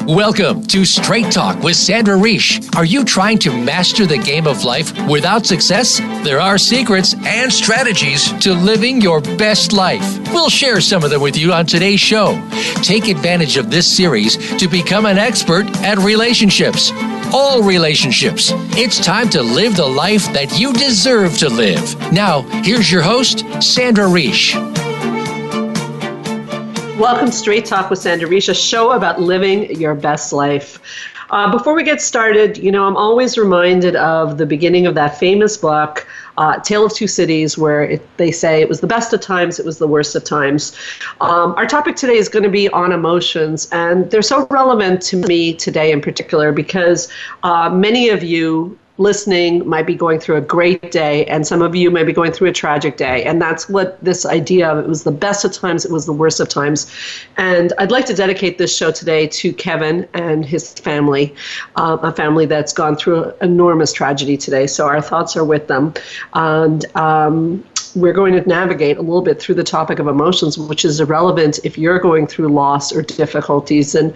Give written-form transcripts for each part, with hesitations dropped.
Welcome to Straight Talk with Sandra. Are you trying to master the game of life without success? There are secrets and strategies to living your best life. We'll share some of them with you on today's show. Take advantage of this series to become an expert at relationships. All relationships. It's time to live the life that you deserve to live. Now, here's your host, Sandra. Welcome to Straight Talk with Sandra, a show about living your best life. Before we get started, I'm always reminded of the beginning of that famous book, Tale of Two Cities, where they say it was the best of times, it was the worst of times. Our topic today is going to be on emotions, and they're so relevant to me today in particular because many of you listening might be going through a great day, and some of you may be going through a tragic day. And that's what this idea of it was the best of times, it was the worst of times. And I'd like to dedicate this show today to Kevin and his family, a family that's gone through enormous tragedy today. So our thoughts are with them. And we're going to navigate a little bit through the topic of emotions, which is irrelevant if you're going through loss or difficulties and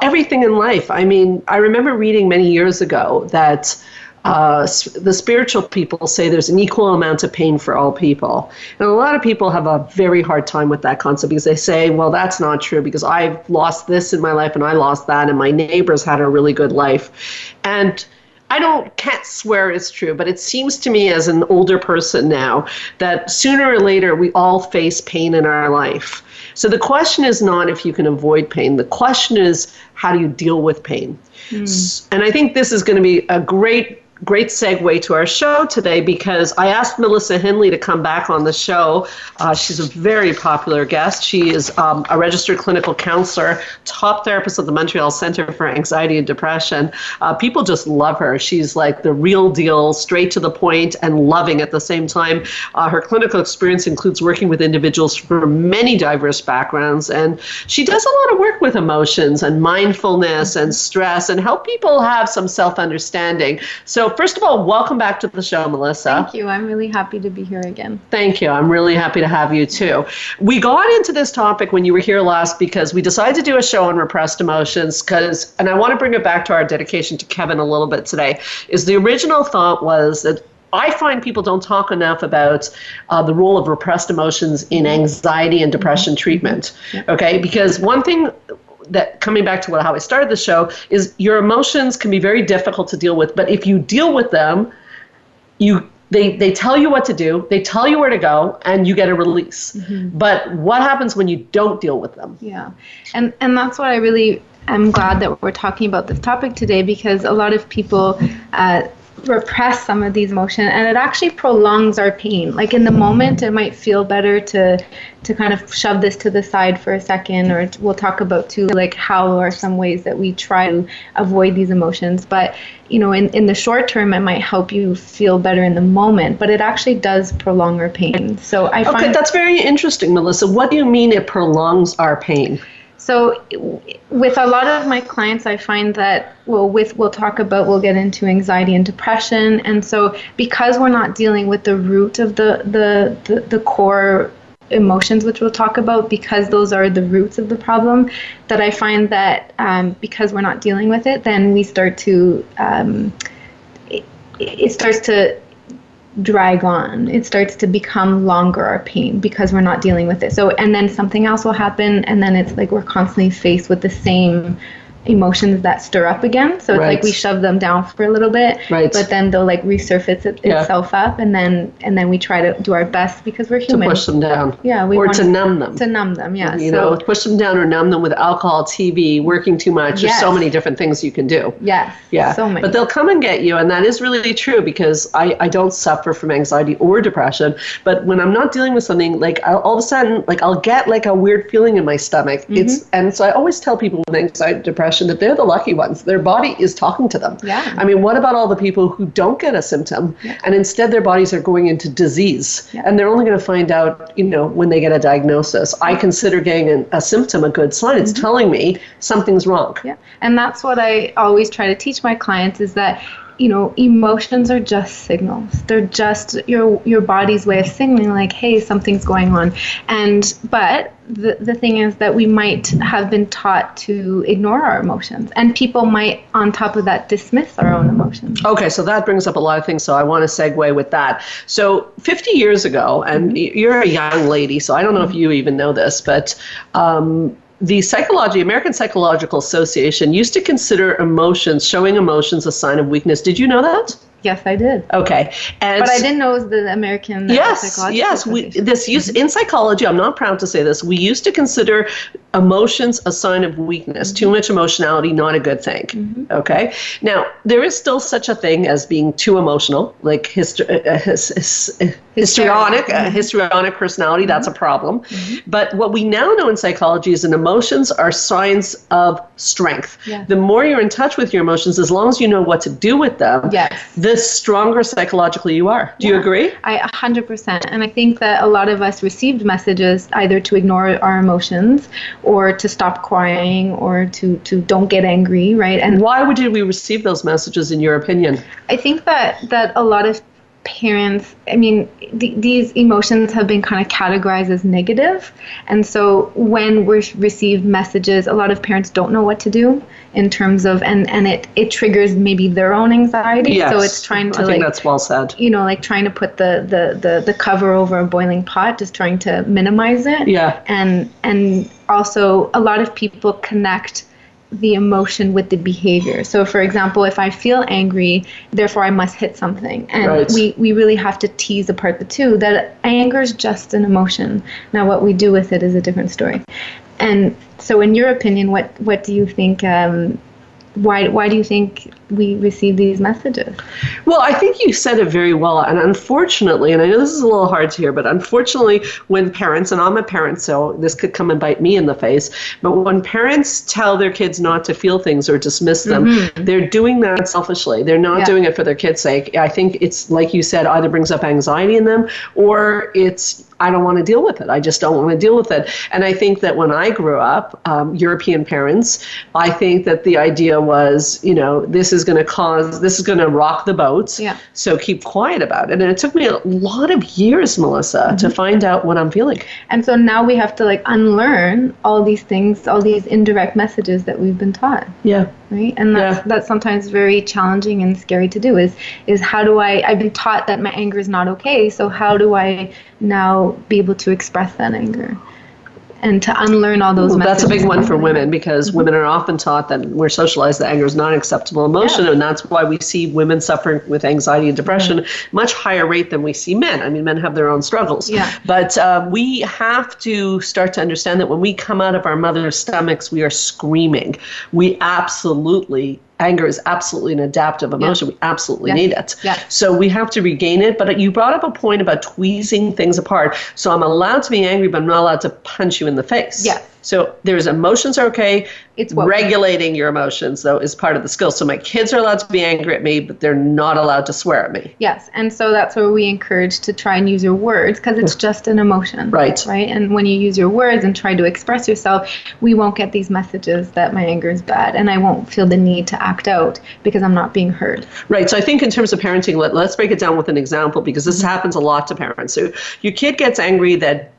everything in life. I mean, I remember reading many years ago that the spiritual people say there's an equal amount of pain for all people. And a lot of people have a very hard time with that concept because they say, well, that's not true because I've lost this in my life and I lost that and my neighbors had a really good life. And I can't swear it's true, but it seems to me as an older person now that sooner or later we all face pain in our life. So the question is not if you can avoid pain. The question is, how do you deal with pain? And I think this is going to be a great segue to our show today because I asked Melissa Hindley to come back on the show. She's a very popular guest. She is a registered clinical counselor, top therapist at the Montreal Center for Anxiety and Depression. People just love her. She's like the real deal, straight to the point and loving at the same time. Her clinical experience includes working with individuals from many diverse backgrounds, and she does a lot of work with emotions and mindfulness and stress and help people have some self-understanding. So first of all, welcome back to the show, Melissa. Thank you. I'm really happy to be here again. Thank you. I'm really happy to have you too. We got into this topic when you were here last because we decided to do a show on repressed emotions and I want to bring it back to our dedication to Kevin a little bit today, is the original thought was that I find people don't talk enough about the role of repressed emotions in anxiety and depression treatment. Okay, because one thing that coming back to how I started the show is your emotions can be very difficult to deal with, but if you deal with them, they tell you what to do, they tell you where to go, and you get a release. But what happens when you don't deal with them? Yeah, and that's what I really am glad that we're talking about this topic today, because a lot of people repress some of these emotions, and it actually prolongs our pain. Like in the moment, it might feel better to kind of shove this to the side for a second, or we'll talk about too, like how are some ways that we try to avoid these emotions. But in the short term, it might help you feel better in the moment, but it actually does prolong our pain. So I find that's very interesting, Melissa. What do you mean it prolongs our pain? So with a lot of my clients, I find that, we'll get into anxiety and depression. And so because we're not dealing with the root of the core emotions, which we'll talk about, because those are the roots of the problem, that I find that because we're not dealing with it, then we start to, it starts to drag on. It starts to become longer, our pain, because we're not dealing with it. So, and then something else will happen, and then it's like we're constantly faced with the same emotions that stir up again. So it's like we shove them down for a little bit, but then they'll like resurface itself up, and then we try to do our best because we're human. To push them down. Yeah. Or to numb them. To numb them, yeah. Push them down or numb them with alcohol, TV, working too much. There's so many different things you can do. Yes. Yeah. So many. But they'll come and get you, and that is really true because I don't suffer from anxiety or depression, but when I'm not dealing with something, like all of a sudden, like I'll get like a weird feeling in my stomach. And so I always tell people with anxiety and depression that they're the lucky ones. Their body is talking to them. Yeah. I mean, what about all the people who don't get a symptom and instead their bodies are going into disease and they're only going to find out, when they get a diagnosis. I consider getting a symptom a good sign. It's telling me something's wrong. Yeah. And that's what I always try to teach my clients is that emotions are just signals. They're just your body's way of signaling like, hey, something's going on. But the thing is that we might have been taught to ignore our emotions, and people might, on top of that, dismiss our own emotions. Okay, so that brings up a lot of things, so I want to segue with that. So 50 years ago, and you're a young lady, so I don't know if you even know this, but the American Psychological Association used to consider showing emotions a sign of weakness. Did you know that? Yes, I did. Okay. But I didn't know it was the American Psychological Association. In psychology, I'm not proud to say this, we used to consider emotions a sign of weakness. Too much emotionality, not a good thing. Okay? Now, there is still such a thing as being too emotional, like histrionic personality. That's a problem. But what we now know in psychology is that emotions are signs of strength. Yeah. The more you're in touch with your emotions, as long as you know what to do with them, the stronger psychologically you are. Do you agree? I 100%. And I think that a lot of us received messages either to ignore our emotions or to stop crying or to don't get angry, right? And why did we receive those messages, in your opinion? I think that a lot of parents, these emotions have been kind of categorized as negative. And so when we receive messages, a lot of parents don't know what to do in terms of, and it triggers maybe their own anxiety. Yes, so it's trying to, I think that's well said. Like trying to put the cover over a boiling pot, just trying to minimize it. Yeah. And also a lot of people connect the emotion with the behavior. So for example, if I feel angry, therefore I must hit something. And we really have to tease apart the two, that anger is just an emotion. Now what we do with it is a different story. And so in your opinion, what do you think, why do you think we receive these messages? Well, I think you said it very well. And unfortunately, and I know this is a little hard to hear, but unfortunately, when parents, and I'm a parent, so this could come and bite me in the face, but when parents tell their kids not to feel things or dismiss them, they're doing that selfishly. They're not doing it for their kids' sake. I think it's, like you said, either brings up anxiety in them, or it's, I don't want to deal with it. I just don't want to deal with it. And I think that when I grew up, European parents, I think that the idea was, this is going to rock the boat. Yeah. So keep quiet about it. And it took me a lot of years, Melissa, to find out what I'm feeling. And so now we have to unlearn all these things, all these indirect messages that we've been taught. Yeah. Right. And that's sometimes very challenging and scary to do is how do I've been taught that my anger is not okay. So how do I now be able to express that anger and to unlearn all those messages? That's a big one for women, because women are often taught that we're socialized that anger is not an acceptable emotion, and that's why we see women suffering with anxiety and depression much higher rate than we see men. I mean, men have their own struggles. Yeah. But we have to start to understand that when we come out of our mother's stomachs, we are screaming. Anger is absolutely an adaptive emotion. We absolutely need it. So we have to regain it. But you brought up a point about tweezing things apart. So I'm allowed to be angry, but I'm not allowed to punch you in the face. Yes. So there's emotions are okay. It's regulating your emotions, though, is part of the skill. So my kids are allowed to be angry at me, but they're not allowed to swear at me. Yes. And so that's where we encourage to try and use your words, because it's just an emotion. Right. And when you use your words and try to express yourself, we won't get these messages that my anger is bad, and I won't feel the need to act out because I'm not being heard. Right. So I think in terms of parenting, let's break it down with an example, because this happens a lot to parents. So your kid gets angry that,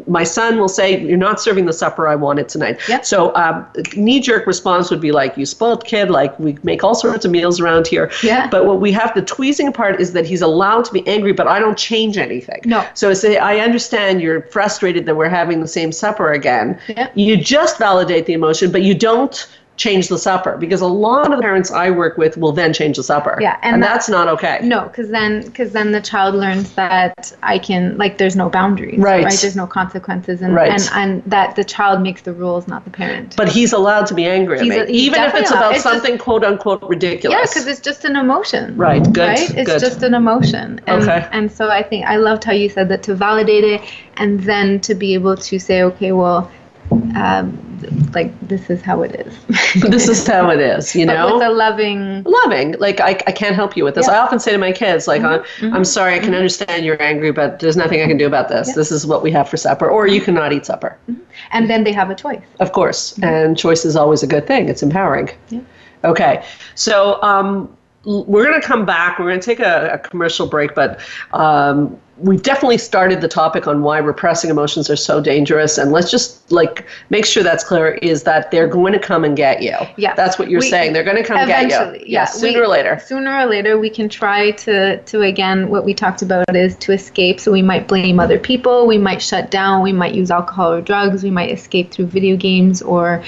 my son will say, you're not serving the supper I wanted tonight. Yep. So knee-jerk response would be you spoiled kid, we make all sorts of meals around here. Yeah. But what we have to tweezing apart is that he's allowed to be angry, but I don't change anything. No. So I understand you're frustrated that we're having the same supper again. Yep. You just validate the emotion, but you don't change the supper, because a lot of the parents I work with will then change the supper. Yeah, and that's not okay. No, because then the child learns that I can, there's no boundaries. Right. There's no consequences, and that the child makes the rules, not the parent. But he's allowed to be angry at me, even if it's about something quote unquote ridiculous. Yeah, because it's just an emotion. Right. Good. Right. It's just an emotion. And so I think I loved how you said that, to validate it and then to be able to say, okay, well, this is how it is. This is how it is, But with a loving, I can't help you with this. Yeah. I often say to my kids, I'm sorry, I can understand you're angry, but there's nothing I can do about this. Yeah. This is what we have for supper, or you cannot eat supper. Mm-hmm. And then they have a choice. Of course. Mm-hmm. And choice is always a good thing. It's empowering. Yeah. Okay. So, we're going to come back. We're going to take a commercial break, but we've definitely started the topic on why repressing emotions are so dangerous. And let's just make sure that's clear, is that they're going to come and get you. Yeah. That's what you're saying. They're going to come get you. Yeah. Sooner or later. Sooner or later, we can try to again, what we talked about is to escape. So we might blame other people. We might shut down. We might use alcohol or drugs. We might escape through video games or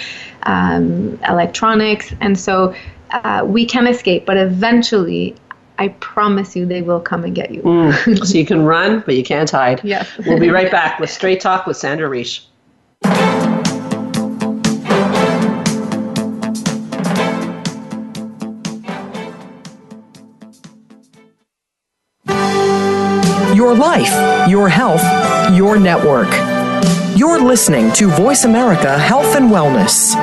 electronics. And so we can escape, but eventually, I promise you, they will come and get you. So you can run, but you can't hide. Yes. We'll be right back with Straight Talk with Sandra Reish. Your life, your health, your network. You're listening to Voice America Health and Wellness.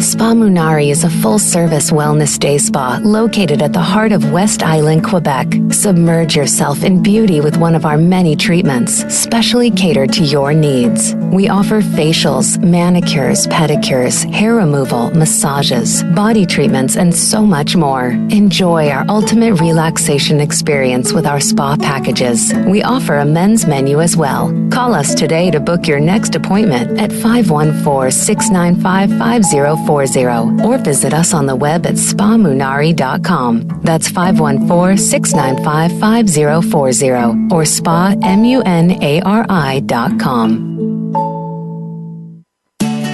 Spa Munari is a full-service wellness day spa located at the heart of West Island, Quebec. Submerge yourself in beauty with one of our many treatments, specially catered to your needs. We offer facials, manicures, pedicures, hair removal, massages, body treatments, and so much more. Enjoy our ultimate relaxation experience with our spa packages. We offer a men's menu as well. Call us today to book your next appointment at 514-695-5040 or visit us on the web at spamunari.com. That's 514-695-5040 or spamunari.com.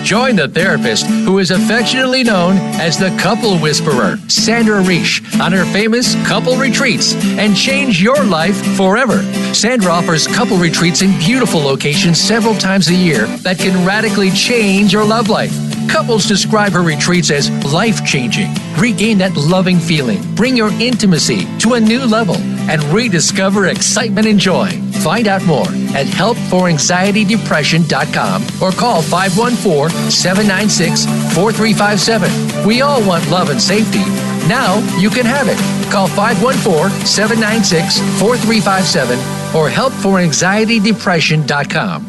Join the therapist who is affectionately known as the Couple Whisperer, Sandra Reish, on her famous couple retreats, and change your life forever. Sandra offers couple retreats in beautiful locations several times a year that can radically change your love life. Couples describe her retreats as life-changing. Regain that loving feeling, bring your intimacy to a new level, and rediscover excitement and joy. Find out more at helpforanxietydepression.com or call 514-796-4357. We all want love and safety. Now you can have it. Call 514-796-4357 or helpforanxietydepression.com.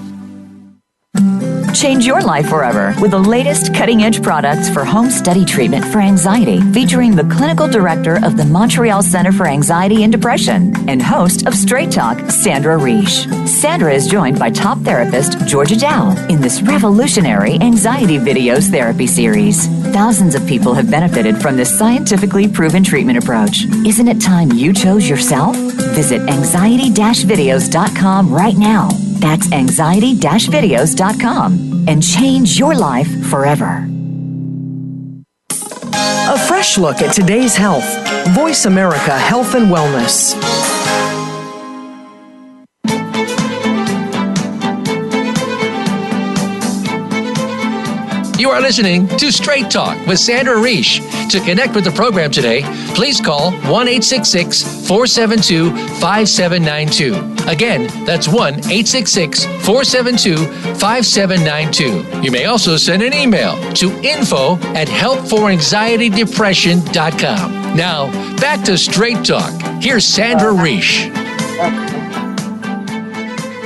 Change your life forever with the latest cutting-edge products for home study treatment for anxiety, featuring the clinical director of the Montreal Center for Anxiety and Depression and host of Straight Talk, Sandra Reish. Sandra is joined by top therapist Georgia Dow in this revolutionary anxiety videos therapy series. Thousands of people have benefited from this scientifically proven treatment approach. Isn't it time you chose yourself? Visit anxiety-videos.com right now. That's anxiety-videos.com and change your life forever. A fresh look at today's health. Voice America Health and Wellness. You are listening to Straight Talk with Sandra Reish. To connect with the program today, please call 1-866-472-5792. Again, that's 1-866-472-5792. You may also send an email to info@helpforanxietydepression.com. Now, back to Straight Talk. Here's Sandra Reish.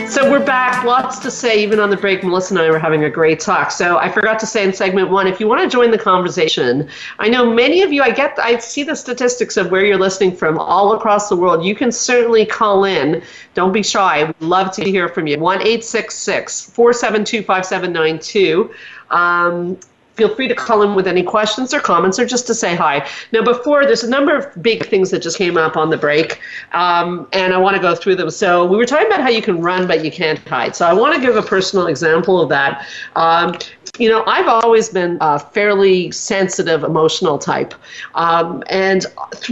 So we're back. Lots to say. Even on the break, Melissa and I were having a great talk. So I forgot to say in segment one, if you want to join the conversation, I know many of you, I see the statistics of where you're listening from all across the world. You can certainly call in. Don't be shy. We'd love to hear from you. 1-866-472-5792. Feel free to call in with any questions or comments or just to say hi. Now, there's a number of big things that just came up on the break, and I want to go through them. So we were talking about how you can run, but you can't hide. So I want to give a personal example of that. I've always been a fairly sensitive, emotional type. And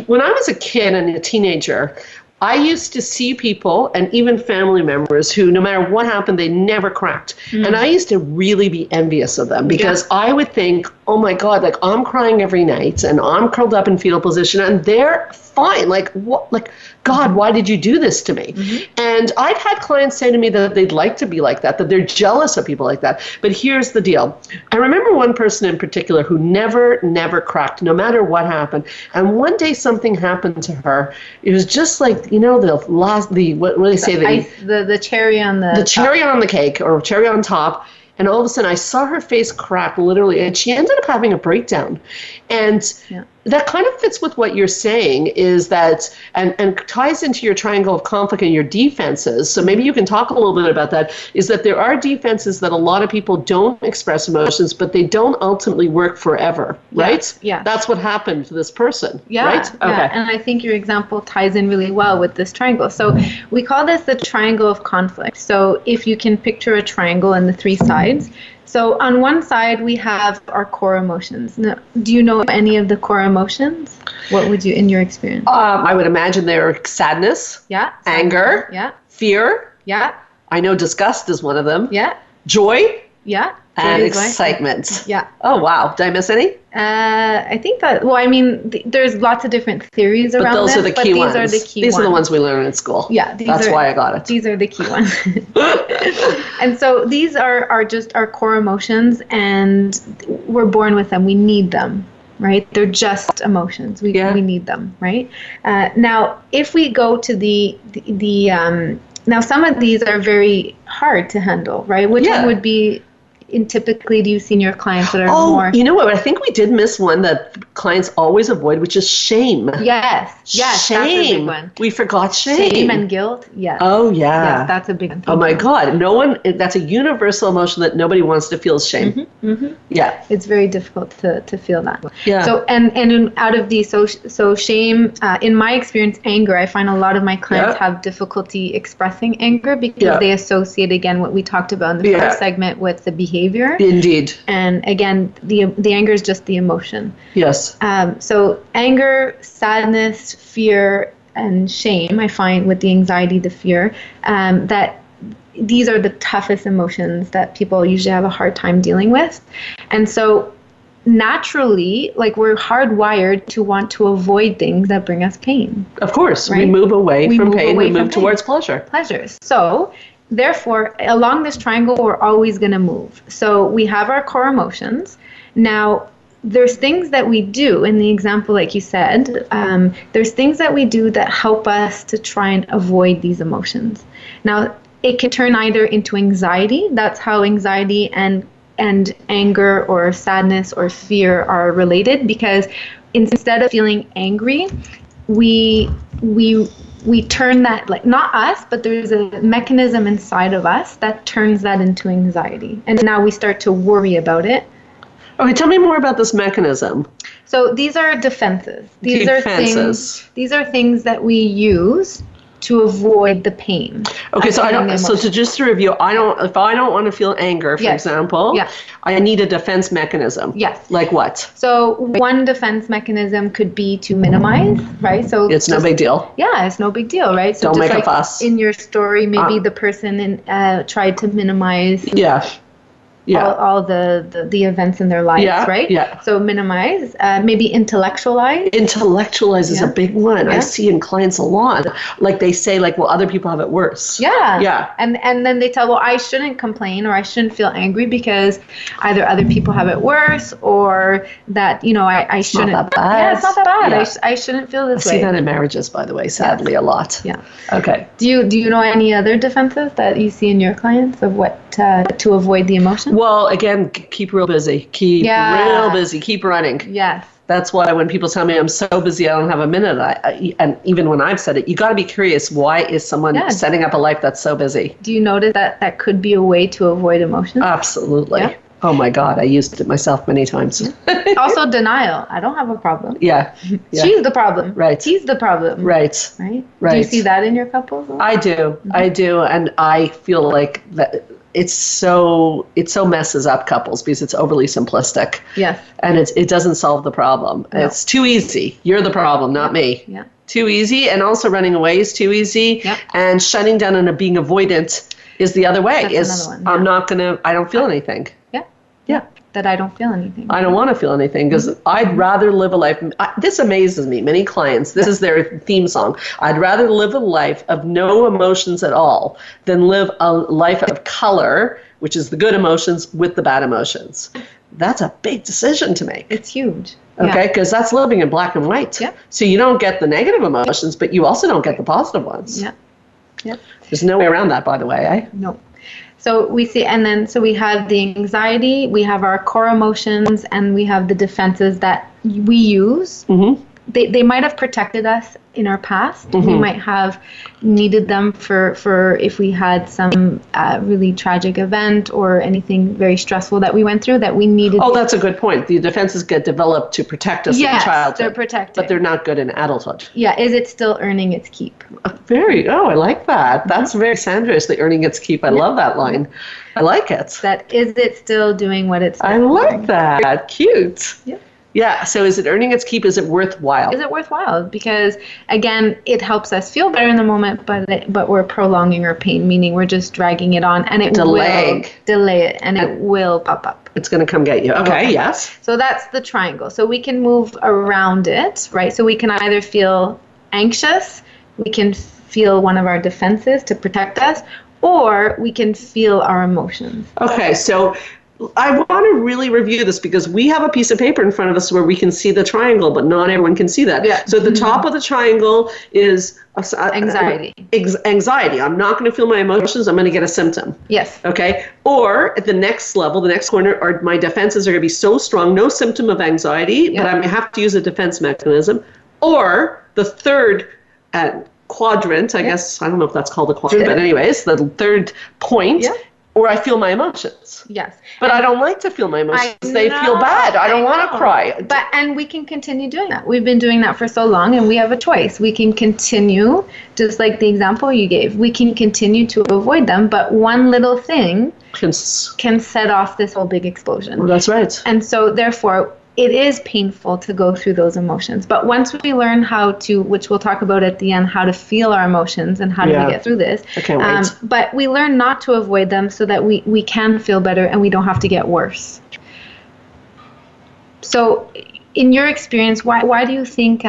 when I was a kid and a teenager, I used to see people and even family members who, no matter what happened, they never cracked. And I used to really be envious of them because I would think, oh my God, like I'm crying every night and I'm curled up in fetal position and they're fine. Like, what? Like, God, why did you do this to me? And I've had clients say to me that they'd like to be like that they're jealous of people like that. But here's the deal. I remember one person in particular who never cracked, no matter what happened. And one day something happened to her. It was just like, what do they say? The cherry on the cherry on the cake or cherry on top. And all of a sudden I saw her face crack literally, and she ended up having a breakdown. And that kind of fits with what you're saying, is that, and ties into your triangle of conflict and your defenses. So maybe you can talk a little bit about that, is that there are defenses that a lot of people don't express emotions, but they don't ultimately work forever, right? Yeah. That's what happened to this person, right? Okay. Yeah. And I think your example ties in really well with this triangle. So we call this the triangle of conflict. So if you can picture a triangle and the three sides. So on one side, we have our core emotions. Now, do you know any of the core emotions? What would you, in your experience? I would imagine they're sadness, anger, fear. Yeah. I know disgust is one of them. Yeah. Joy. Yeah. And excitement. Yeah. Oh, wow. Did I miss any? I think that, well, I mean, there's lots of different theories around this. But those are the key ones. These are the key ones. These are the ones we learn in school. Yeah. That's why I got it. These are the key ones. And so these are just our core emotions, and we're born with them. We need them, right? They're just emotions. We need them, right? Now, if we go to now some of these are very hard to handle, right? Which one would be, typically, do you see in your clients that are more? You know what? I think we did miss one that clients always avoid, which is shame. Yes, shame. That's a big one. We forgot shame. Shame and guilt. Yes. Oh yeah. Yes, that's a big one. Oh my God! No one. That's a universal emotion that nobody wants to feel shame. Mm-hmm, mm-hmm. Yeah. It's very difficult to feel that. Yeah. So out of these, so shame. In my experience, anger. I find a lot of my clients have difficulty expressing anger because they associate, again, what we talked about in the first segment with the behavior. Indeed. And again, the anger is just the emotion. Yes. So anger, sadness, fear, and shame, I find with the anxiety, the fear, that these are the toughest emotions that people usually have a hard time dealing with. And so naturally, like, we're hardwired to want to avoid things that bring us pain. Of course. Right? We move away from pain. We move towards pleasure. Pleasures. So therefore, along this triangle, we're always going to move. So we have our core emotions. Now, there's things that we do, in the example, like you said, there's things that we do that help us to try and avoid these emotions. Now, it can turn either into anxiety. That's how anxiety and anger or sadness or fear are related, because instead of feeling angry, we turn that, like, not us, but there's a mechanism inside of us that turns that into anxiety. And now we start to worry about it. Okay, tell me more about this mechanism. So these are defenses. These are things that we use to avoid the pain. Okay, so just to review, if I don't want to feel anger, for example, I need a defense mechanism. Yes. Like what? So one defense mechanism could be to minimize, right? So it's no big deal. Yeah, it's no big deal, right? So don't just make a fuss. In your story, maybe the person tried to minimize. All the events in their lives, right? Yeah. So minimize, maybe intellectualize. Intellectualize is a big one. I see in clients a lot. Like they say, like, well, other people have it worse. Yeah. And then they tell, well, I shouldn't complain or I shouldn't feel angry because either other people have it worse or that, I shouldn't. Not that bad. Yeah, it's not that bad. Yeah. I shouldn't feel this way. I see that in marriages, by the way, sadly, a lot. Yeah. Okay. Do you know any other defenses that you see in your clients of what to avoid the emotion? Well, again, keep real busy. Keep real busy. Keep running. Yes. That's why when people tell me I'm so busy, I don't have a minute, and even when I've said it, you got to be curious. Why is someone setting up a life that's so busy? Do you notice that could be a way to avoid emotions? Absolutely. Yeah. Oh my God, I used it myself many times. Also, denial. I don't have a problem. Yeah. She's the problem. Right. He's the problem. Right. Right. Do you see that in your couples? I do. Mm-hmm. I do, and I feel like that. It so messes up couples because it's overly simplistic. Yes. And it doesn't solve the problem. No. It's too easy. You're the problem, not me. Yeah. Too easy, and also running away is too easy. Yep. And shutting down and being avoidant is the other way. That's another one. I don't feel anything. Yeah. Yeah. That I don't feel anything. I don't want to feel anything because I'd rather live a life. This amazes me. Many clients, this is their theme song. I'd rather live a life of no emotions at all than live a life of color, which is the good emotions with the bad emotions. That's a big decision to make. It's huge. Okay, because that's living in black and white. Yeah. So you don't get the negative emotions, but you also don't get the positive ones. Yeah. Yeah. There's no way around that, by the way, eh? No. So we see, and then so we have the anxiety, we have our core emotions, and we have the defenses that we use. They might have protected us in our past. We might have needed them for if we had some really tragic event or anything very stressful that we went through that we needed. Oh, that's a good point. The defenses get developed to protect us in childhood. They're protected. But they're not good in adulthood. Yeah, is it still earning its keep? I like that. That's very Sandra-ishly, earning its keep. I love that line. I like it. That is it still doing what it's I like that. Cute. Yeah. Yeah, so is it earning its keep? Is it worthwhile? Is it worthwhile? Because, again, it helps us feel better in the moment, but we're prolonging our pain, meaning we're just dragging it on, and it will delay it, and it will pop up. It's going to come get you. Okay, yes. So that's the triangle. So we can move around it, right? So we can either feel anxious, we can feel one of our defenses to protect us, or we can feel our emotions. Okay, so I want to really review this because we have a piece of paper in front of us where we can see the triangle, but not everyone can see that. Yeah. So the top of the triangle is anxiety. Anxiety. I'm not going to feel my emotions. I'm going to get a symptom. Yes. Okay. Or at the next level, the next corner, are my defenses are going to be so strong, no symptom of anxiety, but I'm going to have to use a defense mechanism. Or the third quadrant, I guess, I don't know if that's called a quadrant, but anyways, the third point. Yeah. Or I feel my emotions. Yes. But I don't like to feel my emotions. They feel bad. I don't want to cry. And we can continue doing that. We've been doing that for so long, and we have a choice. We can continue, just like the example you gave, we can continue to avoid them, but one little thing can set off this whole big explosion. Well, that's right. And so therefore, it is painful to go through those emotions. But once we learn how to, which we'll talk about at the end, how to feel our emotions and how do we get through this. I can't wait. But we learn not to avoid them so that we can feel better and we don't have to get worse. So in your experience, why do you think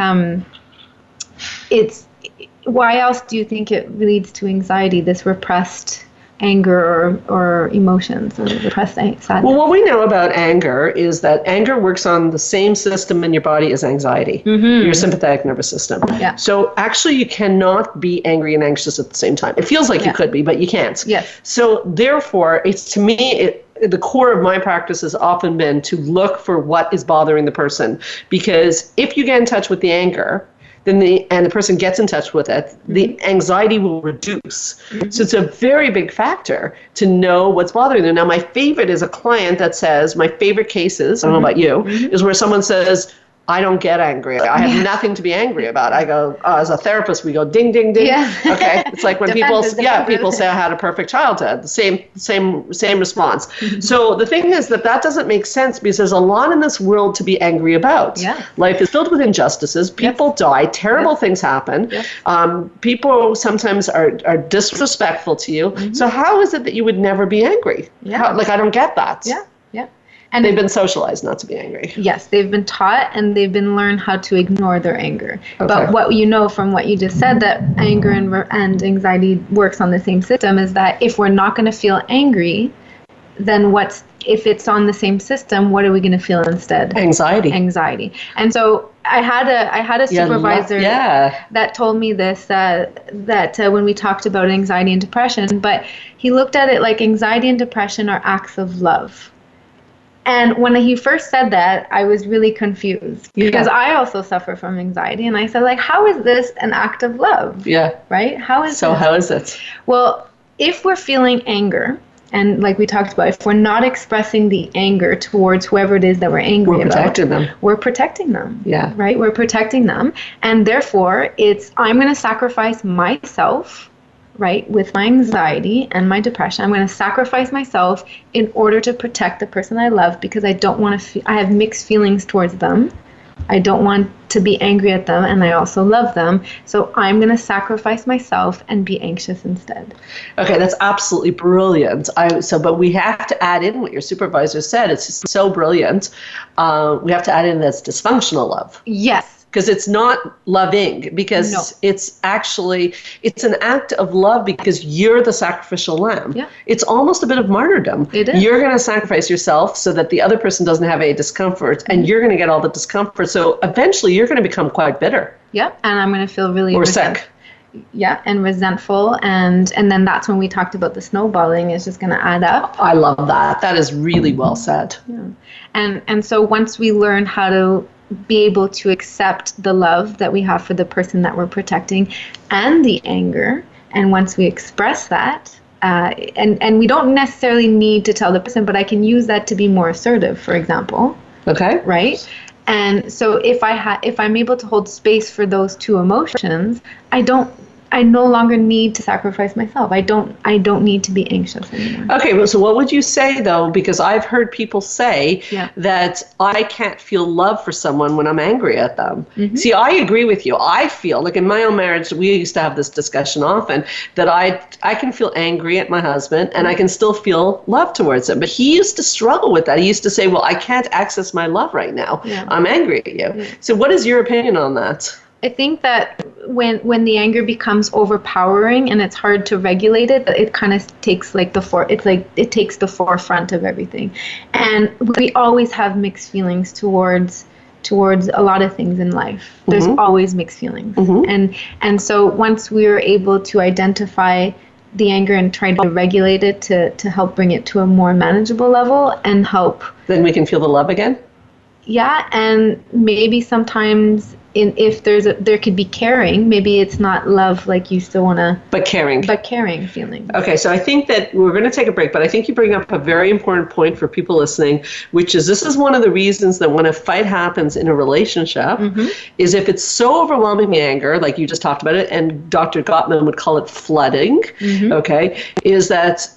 why else do you think it leads to anxiety, this repressed anger or emotions or repressed sadness? Well, what we know about anger is that anger works on the same system in your body as anxiety, your sympathetic nervous system. Yeah. So actually you cannot be angry and anxious at the same time. It feels like you could be, but you can't. Yes. So therefore, the core of my practice has often been to look for what is bothering the person, because if you get in touch with the anger, then the person gets in touch with it, the anxiety will reduce. So it's a very big factor to know what's bothering them. Now, my favorite is a client that says, my favorite cases, I don't know about you, is where someone says, I don't get angry. I have nothing to be angry about. I go, as a therapist, we go ding, ding, ding. Yeah. Okay. It's like when people say I had a perfect childhood, the same response. So the thing is that doesn't make sense because there's a lot in this world to be angry about. Yeah. Life is filled with injustices. People die. Terrible things happen. Yes. People sometimes are disrespectful to you. So how is it that you would never be angry? Yeah. I don't get that. Yeah. And they've been socialized not to be angry. Yes, they've been taught and they've been learned how to ignore their anger. Okay. But what you know from what you just said, that anger and anxiety works on the same system, is that if we're not going to feel angry, then if it's on the same system, what are we going to feel instead? Anxiety. And so I had a supervisor that told me this, that when we talked about anxiety and depression, but he looked at it like anxiety and depression are acts of love. And when he first said that, I was really confused because I also suffer from anxiety. And I said, how is this an act of love? Yeah. Right? How is it? Well, if we're feeling anger, and like we talked about, if we're not expressing the anger towards whoever it is that we're angry about, we're protecting them. Yeah. Right? We're protecting them. And therefore, I'm going to sacrifice myself, right, with my anxiety and my depression. I'm going to sacrifice myself in order to protect the person I love, because I don't want to I have mixed feelings towards them. I don't want to be angry at them, and I also love them. So I'm going to sacrifice myself and be anxious instead. Okay, that's absolutely brilliant. But we have to add in what your supervisor said. It's just so brilliant. We have to add in this dysfunctional love. Yes. Because it's not loving, because it's an act of love because you're the sacrificial lamb. Yeah. It's almost a bit of martyrdom. It is. You're going to sacrifice yourself so that the other person doesn't have any discomfort, and you're going to get all the discomfort. So eventually you're going to become quite bitter. Yeah, and I'm going to feel really sick. and resentful, and then that's when we talked about the snowballing is just going to add up. I love that. That is really well said. Yeah. And so once we learn how to be able to accept the love that we have for the person that we're protecting and the anger, and once we express that, and we don't necessarily need to tell the person, but I can use that to be more assertive, for example. Okay. Right? And so if I'm able to hold space for those two emotions, I no longer need to sacrifice myself. I don't need to be anxious anymore. Okay, well, so what would you say, though? Because I've heard people say that I can't feel love for someone when I'm angry at them. Mm-hmm. See, I agree with you. I feel, like in my own marriage, we used to have this discussion often, that I can feel angry at my husband and I can still feel love towards him. But he used to struggle with that. He used to say, well, I can't access my love right now. Yeah. I'm angry at you. Yeah. So what is your opinion on that? I think that when the anger becomes overpowering and it's hard to regulate it, it kind of takes it takes the forefront of everything. And we always have mixed feelings towards a lot of things in life. There's always mixed feelings. Mm-hmm. And so once we're able to identify the anger and try to regulate it to help bring it to a more manageable level and help, then we can feel the love again. Yeah, and maybe sometimes if there could be caring, maybe it's not love like you still want to... But caring feeling. Okay, so I think that we're going to take a break, but I think you bring up a very important point for people listening, which is this is one of the reasons that when a fight happens in a relationship, is if it's so overwhelming anger, like you just talked about it, and Dr. Gottman would call it flooding, okay, is that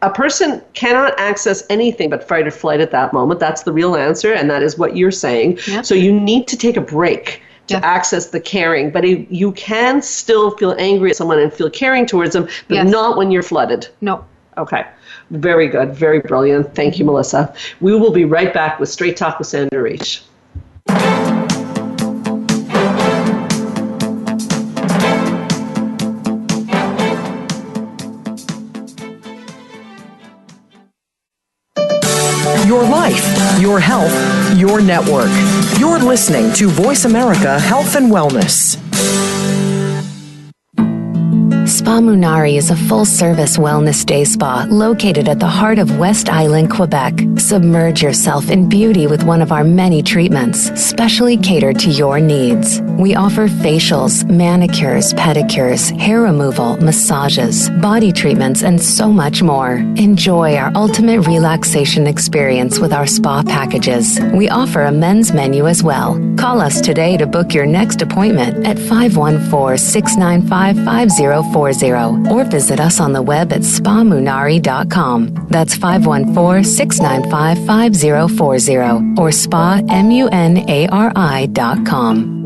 a person cannot access anything but fight or flight at that moment. That's the real answer, and that is what you're saying. Yep. So you need to take a break to access the caring. But you can still feel angry at someone and feel caring towards them, but not when you're flooded. No. Okay. Very good. Very brilliant. Thank you, Melissa. We will be right back with Straight Talk with Sandra Reish. Your life, your health, your network. You're listening to Voice America Health and Wellness. Spa Munari is a full-service wellness day spa located at the heart of West Island, Quebec. Submerge yourself in beauty with one of our many treatments, specially catered to your needs. We offer facials, manicures, pedicures, hair removal, massages, body treatments, and so much more. Enjoy our ultimate relaxation experience with our spa packages. We offer a men's menu as well. Call us today to book your next appointment at 514-695-5040 or visit us on the web at spamunari.com. That's 514-695-5040 or spamunari.com.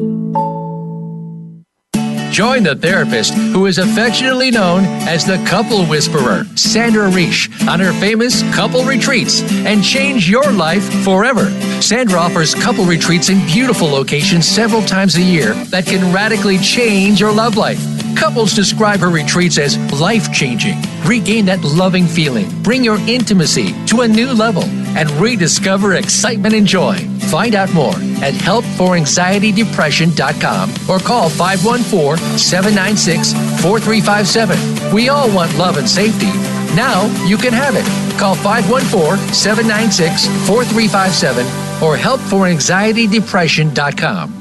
Join the therapist who is affectionately known as the Couple Whisperer, Sandra Reish, on her famous couple retreats and change your life forever. Sandra offers couple retreats in beautiful locations several times a year that can radically change your love life. Couples describe her retreats as life-changing. Regain that loving feeling, bring your intimacy to a new level, and rediscover excitement and joy. Find out more at helpforanxietydepression.com or call 514-796-4357. We all want love and safety. Now you can have it. Call 514-796-4357 or helpforanxietydepression.com.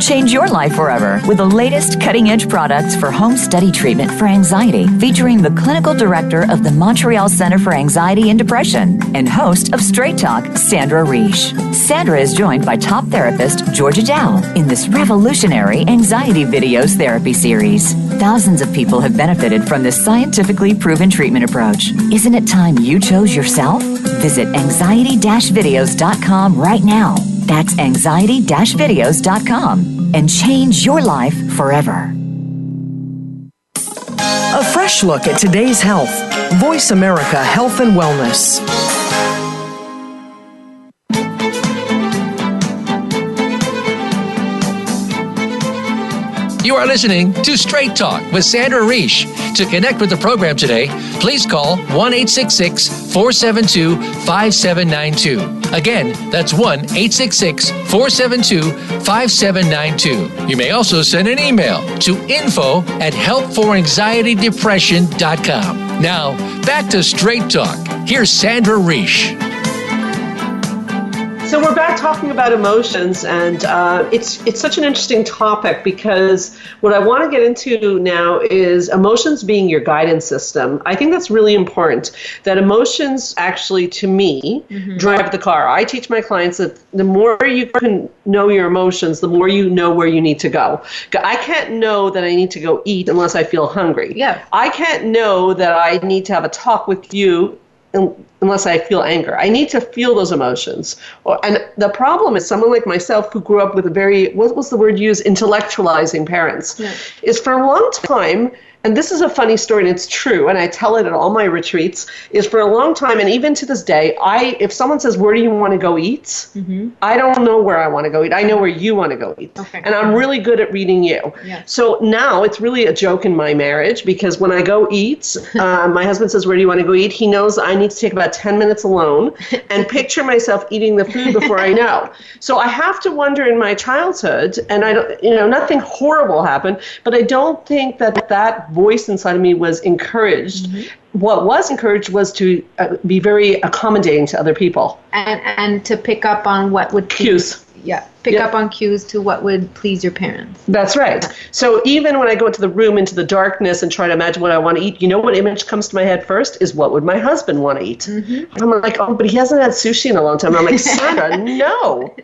Change your life forever with the latest cutting-edge products for home study treatment for anxiety, featuring the clinical director of the Montreal Center for Anxiety and Depression and host of Straight Talk, Sandra Reish. Sandra is joined by top therapist Georgia Dow in this revolutionary anxiety videos therapy series. Thousands of people have benefited from this scientifically proven treatment approach. Isn't it time you chose yourself? Visit anxiety-videos.com right now. That's anxiety-videos.com and change your life forever. A fresh look at today's health. Voice America Health and Wellness. You are listening to Straight Talk with Sandra Reish. To connect with the program today, please call 1-866-472-5792. Again, that's 1-866-472-5792. You may also send an email to info@helpforanxietydepression.com. Now, back to Straight Talk. Here's Sandra Reish. So we're back talking about emotions, and it's such an interesting topic because what I want to get into now is emotions being your guidance system. I think that's really important, that emotions actually, to me, drive the car. I teach my clients that the more you can know your emotions, the more you know where you need to go. I can't know that I need to go eat unless I feel hungry. Yeah. I can't know that I need to have a talk with you unless I feel anger. I need to feel those emotions. And the problem is someone like myself who grew up with a very, what was the word used, intellectualizing parents, is for a long time, and this is a funny story and it's true, and I tell it at all my retreats, is for a long time, and even to this day, if someone says, where do you want to go eat? I don't know where I want to go eat. I know where you want to go eat. Okay. And I'm really good at reading you. Yeah. So now it's really a joke in my marriage because when I go eat, my husband says, where do you want to go eat? He knows I need to take about 10 minutes alone and picture myself eating the food before I know. So I have to wonder in my childhood, and I don't, nothing horrible happened, but I don't think that voice inside of me was encouraged. What was encouraged was to be very accommodating to other people. And to pick up on what would cues. Pick up on cues to what would please your parents. That's right. So even when I go into the room, into the darkness and try to imagine what I want to eat, what image comes to my head first is what would my husband want to eat? I'm like, oh, but he hasn't had sushi in a long time. I'm like, Sandra, no.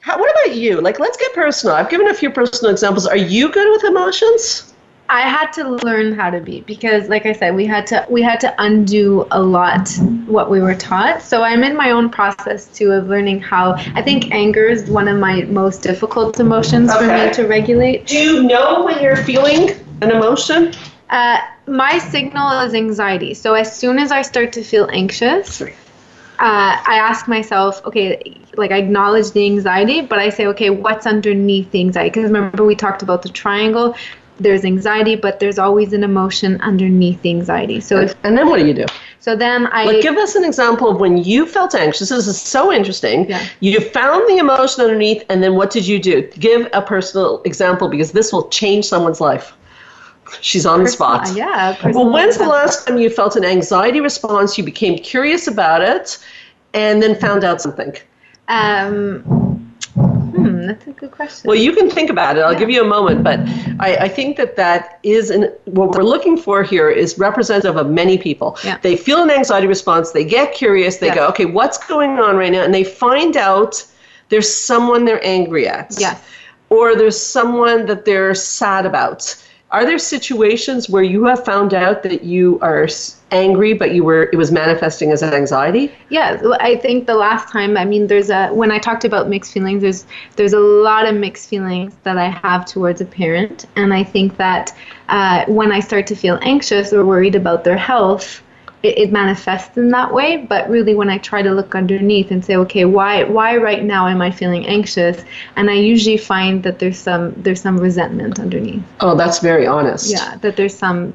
What about you? Like, let's get personal. I've given a few personal examples. Are you good with emotions? I had to learn how to be because, like I said, we had to undo a lot what we were taught. So I'm in my own process too of learning how. I think anger is one of my most difficult emotions for me to regulate. Do you know when you're feeling an emotion? My signal is anxiety. So as soon as I start to feel anxious, I ask myself, okay, like I acknowledge the anxiety, but I say, okay, what's underneath the anxiety? Because remember we talked about the triangle. There's anxiety, but there's always an emotion underneath the anxiety. So and then what do you do? So then give us an example of when you felt anxious. This is so interesting. Yeah. You found the emotion underneath, and then what did you do? Give a personal example because this will change someone's life. She's on the spot. Yeah. Well, when's the last time you felt an anxiety response, you became curious about it, and then found out something? That's a good question. Well, you can think about it. I'll give you a moment, but I think that is what we're looking for here is representative of many people. Yeah. They feel an anxiety response. They get curious. They go, okay, what's going on right now? And they find out there's someone they're angry at. Yes. Or there's someone that they're sad about. Are there situations where you have found out that you are angry, but it was manifesting as anxiety? Yeah, I think the last time, when I talked about mixed feelings, there's a lot of mixed feelings that I have towards a parent. And I think that when I start to feel anxious or worried about their health, it manifests in that way. But really when I try to look underneath and say, okay, why right now am I feeling anxious? And I usually find that there's some resentment underneath. Oh, that's very honest. Yeah, that there's some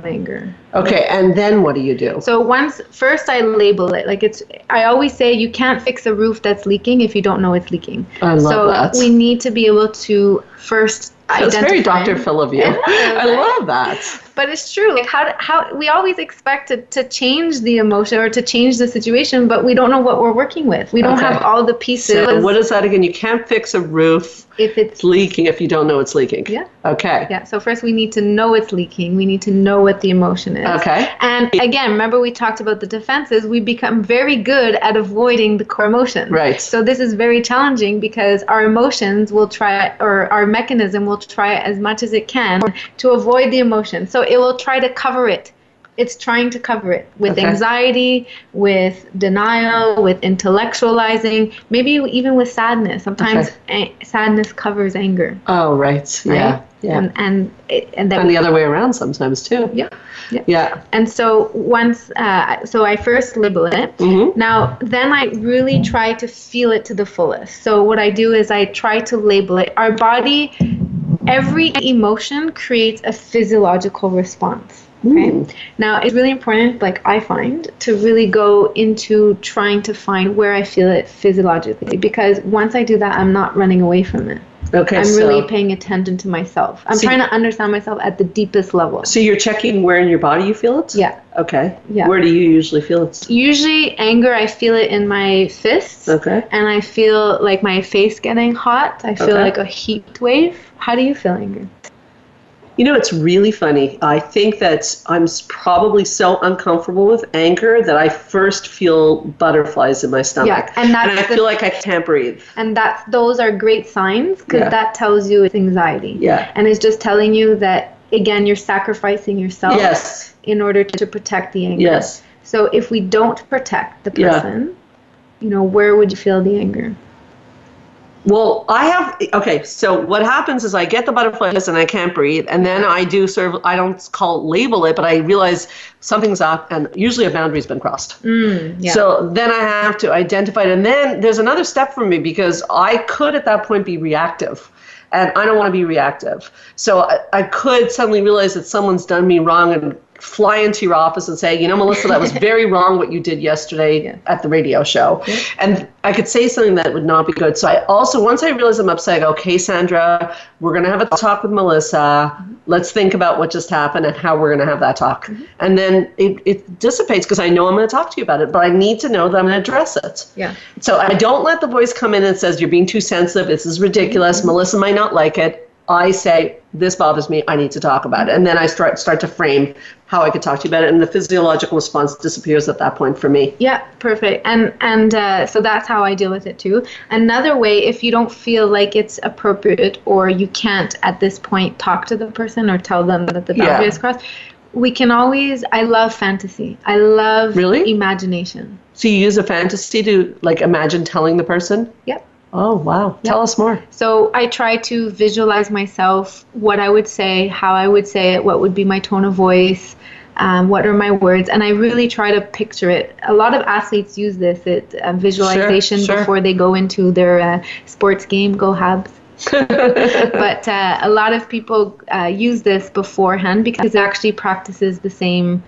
anger. Okay, and then what do you do? So first I label it. I always say you can't fix a roof that's leaking if you don't know it's leaking. I love that. So we need to be able to first That's very Dr. Phil of you. I love that. But it's true. Like how we always expect to change the emotion or to change the situation, but we don't know what we're working with. We don't have all the pieces. So what is that again? You can't fix a roof if it's leaking if you don't know it's leaking. Yeah. Okay. Yeah. So first we need to know it's leaking. We need to know what the emotion is. Okay. And again, remember we talked about the defenses. We become very good at avoiding the core emotion. Right. So this is very challenging because our emotions will try, or our mechanism will try as much as it can to avoid the emotion. So it will try to cover it. It's trying to cover it with anxiety, with denial, with intellectualizing, maybe even with sadness. Sometimes sadness covers anger. Oh, right. Yeah. Yeah. And the other way around sometimes too. Yeah. And so so I first label it. Mm-hmm. Now, then I really try to feel it to the fullest. So what I do is I try to label it. Our body every emotion creates a physiological response. Okay. Now, it's really important, like I find, to really go into trying to find where I feel it physiologically, because once I do that, I'm not running away from it. Okay, I'm really paying attention to myself. I'm trying to understand myself at the deepest level. So you're checking where in your body you feel it? Yeah. Okay. Yeah. Where do you usually feel it? Usually anger, I feel it in my fists. Okay. And I feel like my face getting hot. I feel like a heat wave. How do you feel anger? You know, it's really funny. I think that I'm probably so uncomfortable with anger that I first feel butterflies in my stomach. Yeah, and I feel like I can't breathe. And those are great signs, because that tells you it's anxiety. Yeah. And it's just telling you that, again, you're sacrificing yourself in order to protect the anger. Yes. So if we don't protect the person, where would you feel the anger? Well, so what happens is I get the butterflies and I can't breathe, and then I do I don't label it, but I realize something's up, and usually a boundary's been crossed. So then I have to identify it, and then there's another step for me, because I could at that point be reactive, and I don't want to be reactive. So I could suddenly realize that someone's done me wrong and fly into your office and say, Melissa, that was very wrong what you did yesterday at the radio show. And I could say something that would not be good. So I also, once I realize I'm upset, I go, okay, Sandra, we're going to have a talk with Melissa. Let's think about what just happened and how we're going to have that talk. And then it dissipates, because I know I'm going to talk to you about it, but I need to know that I'm going to address it. Yeah. So I don't let the voice come in and says, you're being too sensitive. This is ridiculous. Melissa might not like it. I say, this bothers me, I need to talk about it. And then I start to frame how I could talk to you about it, and the physiological response disappears at that point for me. Yeah, perfect. And so that's how I deal with it too. Another way, if you don't feel like it's appropriate, or you can't at this point talk to the person or tell them that the boundary is crossed, we can always, I love fantasy. I love imagination. So you use a fantasy to imagine telling the person? Yep. Oh, wow. Tell us more. So I try to visualize myself, what I would say, how I would say it, what would be my tone of voice, what are my words, and I really try to picture it. A lot of athletes use this visualization before they go into their sports game. Go Habs. But a lot of people use this beforehand, because it actually practices the same